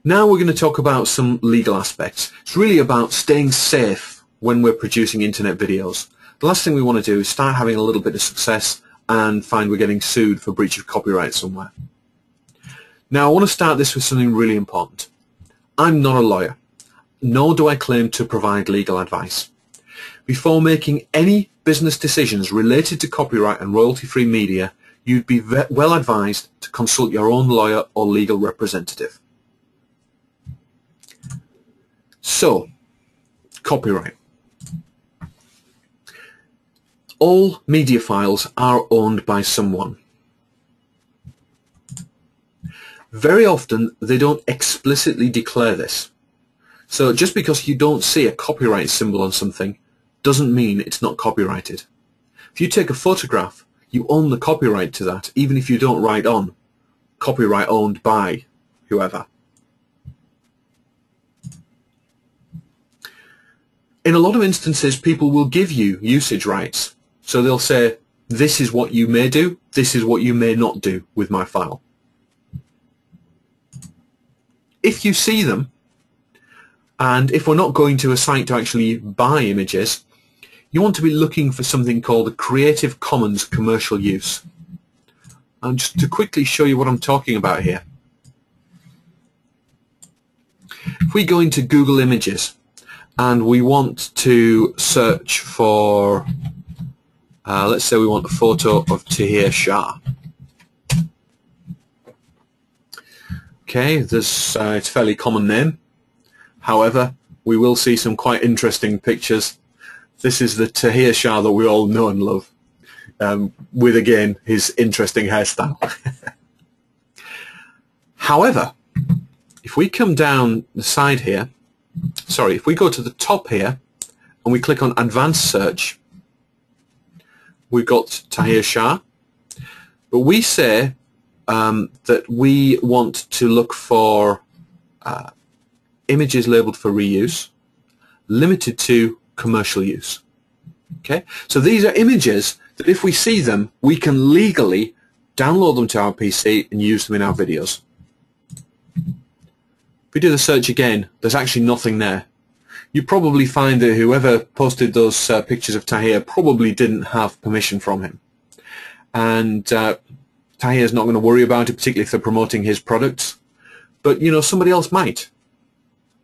Now we're going to talk about some legal aspects. It's really about staying safe when we're producing internet videos. The last thing we want to do is start having a little bit of success and find we're getting sued for breach of copyright somewhere. Now I want to start this with something really important. I'm not a lawyer, nor do I claim to provide legal advice. Before making any business decisions related to copyright and royalty-free media, you'd be well advised to consult your own lawyer or legal representative. So, copyright. All media files are owned by someone. Very often they don't explicitly declare this. So just because you don't see a copyright symbol on something doesn't mean it's not copyrighted. If you take a photograph, you own the copyright to that, even if you don't write on copyright owned by whoever. In a lot of instances, people will give you usage rights. So they'll say, this is what you may do, this is what you may not do with my file. If you see them, and if we're not going to a site to actually buy images, you want to be looking for something called a Creative Commons commercial use. And just to quickly show you what I'm talking about here. If we go into Google Images and we want to search for, let's say we want a photo of Tahir Shah. Okay, it's a fairly common name. However, we will see some quite interesting pictures. This is the Tahir Shah that we all know and love, with again his interesting hairstyle. However, if we come down the side here, if we go to the top here and we click on Advanced Search, we've got Tahir Shah, but we say that we want to look for images labeled for reuse, limited to commercial use. Okay, so these are images that if we see them, we can legally download them to our PC and use them in our videos. If we do the search again, there's actually nothing there. You probably find that whoever posted those pictures of Tahir probably didn't have permission from him. And Tahir's not going to worry about it, particularly if they're promoting his products. But, you know, somebody else might.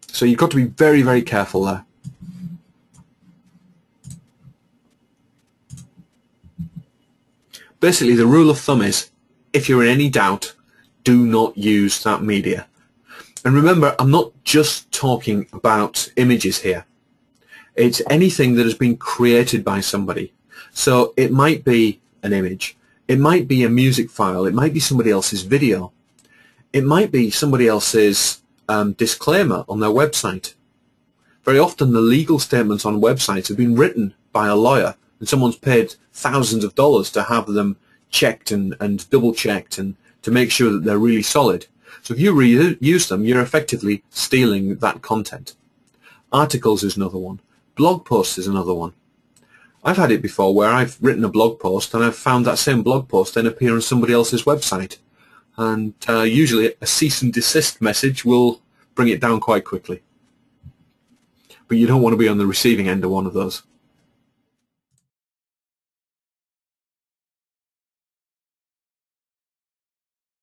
So you've got to be very, very careful there. Basically, the rule of thumb is, if you're in any doubt, do not use that media. And remember, I'm not just talking about images here. It's anything that has been created by somebody. So it might be an image. It might be a music file. It might be somebody else's video. It might be somebody else's disclaimer on their website. Very often the legal statements on websites have been written by a lawyer, and someone's paid thousands of dollars to have them checked and double-checked and to make sure that they're really solid. So if you reuse them, you're effectively stealing that content. Articles is another one. Blog posts is another one. I've had it before where I've written a blog post and I've found that same blog post then appear on somebody else's website. And usually a cease and desist message will bring it down quite quickly. But you don't want to be on the receiving end of one of those.